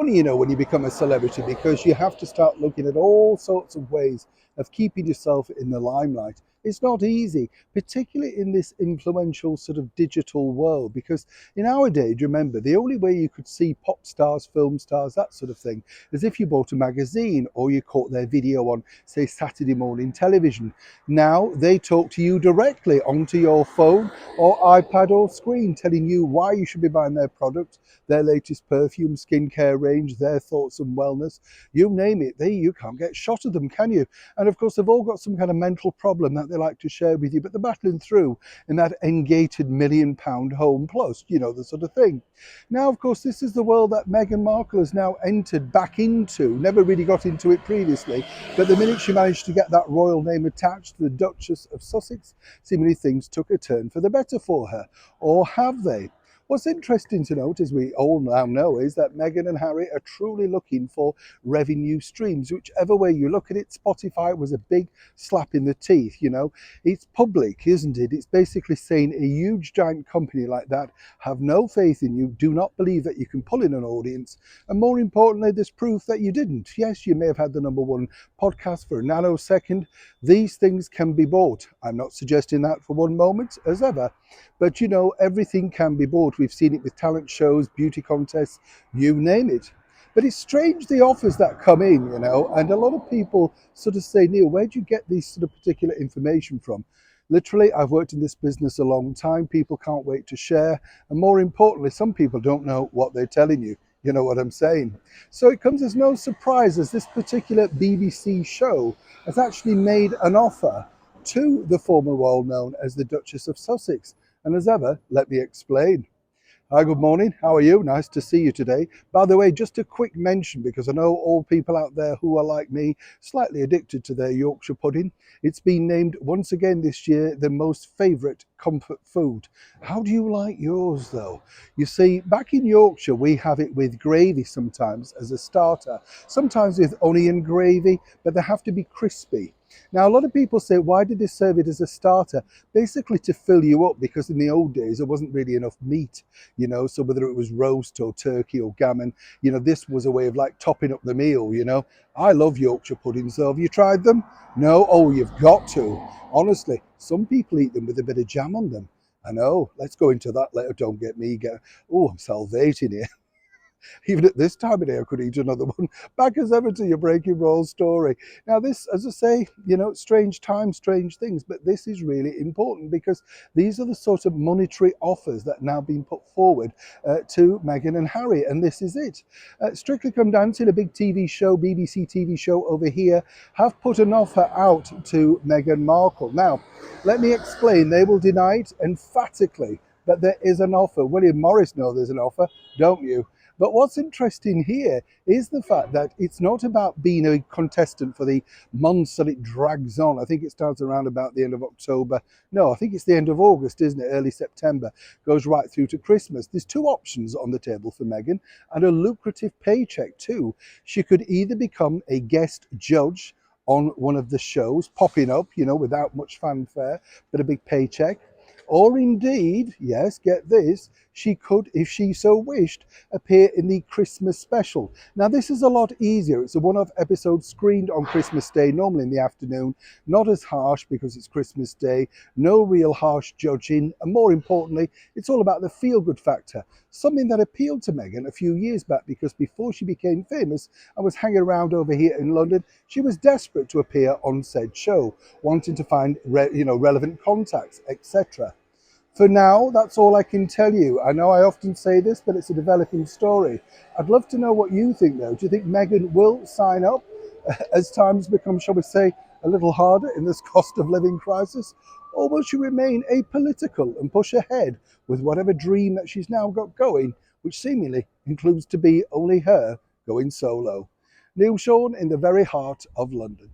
funny, when you become a celebrity, because you have to start looking at all sorts of ways of keeping yourself in the limelight. It's not easy, particularly in this influential sort of digital world, because in our day, do you remember, the only way you could see pop stars, film stars, that sort of thing, is if you bought a magazine or you caught their video on, say, Saturday morning television. Now they talk to you directly onto your phone or iPad or screen, telling you why you should be buying their product, their latest perfume, skincare range, their thoughts on wellness. You name it, you can't get shot of them, can you? And of course, they've all got some kind of mental problem that they like to share with you, but they're battling through in that engaged £1 million home plus, the sort of thing. Now, of course, this is the world that Meghan Markle has now entered back into. Never really got into it previously, but the minute she managed to get that royal name attached to the Duchess of Sussex, seemingly things took a turn for the better for her. Or have they? What's interesting to note, as we all now know, is that Meghan and Harry are truly looking for revenue streams. Whichever way you look at it, Spotify was a big slap in the teeth. It's public, isn't it? It's basically saying a huge giant company like that have no faith in you, do not believe that you can pull in an audience, and more importantly, there's proof that you didn't. Yes, you may have had the #1 podcast for a nanosecond. These things can be bought. I'm not suggesting that for one moment, as ever. But everything can be bought. We've seen it with talent shows, beauty contests, you name it. But it's strange, the offers that come in, and a lot of people sort of say, Neil, where do you get this sort of particular information from? Literally, I've worked in this business a long time. People can't wait to share. And more importantly, some people don't know what they're telling you. You know what I'm saying? So it comes as no surprise as this particular BBC show has actually made an offer to the former role known as the Duchess of Sussex. And as ever, let me explain. Hi, good morning. How are you? Nice to see you today. By the way, just a quick mention, because I know all people out there who are like me, slightly addicted to their Yorkshire pudding. It's been named once again this year the most favourite comfort food. How do you like yours though? You see, back in Yorkshire, we have it with gravy sometimes as a starter, sometimes with onion gravy, but they have to be crispy. Now, a lot of people say, why did they serve it as a starter? Basically to fill you up, because in the old days, there wasn't really enough meat, so whether it was roast or turkey or gammon, this was a way of like topping up the meal, I love Yorkshire puddings, though. Have you tried them? No? Oh, you've got to. Honestly, some people eat them with a bit of jam on them. I know. Let's go into that later. Don't get me. Oh, I'm salivating here. Even at this time of day, I could eat another one. Back as ever to your Breaking Roll story. Now this, as I say, strange times, strange things, but this is really important, because these are the sort of monetary offers that are now being put forward to Meghan and Harry, and this is it. Strictly Come Dancing, a big TV show, BBC TV show over here, have put an offer out to Meghan Markle. Now, let me explain. They will deny it emphatically that there is an offer. William Morris knows there's an offer, don't you? But what's interesting here is the fact that it's not about being a contestant for the months that it drags on. I think it starts around about the end of October. No, I think it's the end of August, isn't it? Early September. Goes right through to Christmas. There's two options on the table for Meghan, and a lucrative paycheck too. She could either become a guest judge on one of the shows, popping up, without much fanfare, but a big paycheck. Or indeed, yes, get this, she could, if she so wished, appear in the Christmas special. Now, this is a lot easier. It's a one-off episode screened on Christmas Day, normally in the afternoon. Not as harsh because it's Christmas Day. No real harsh judging. And more importantly, it's all about the feel-good factor. Something that appealed to Meghan a few years back, because before she became famous and was hanging around over here in London, she was desperate to appear on said show, wanting to find relevant contacts, etc. For now, that's all I can tell you. I know I often say this, but it's a developing story. I'd love to know what you think, though. Do you think Meghan will sign up as times become, shall we say, a little harder in this cost of living crisis? Or will she remain apolitical and push ahead with whatever dream that she's now got going, which seemingly includes to be only her going solo? Neil Sean in the very heart of London.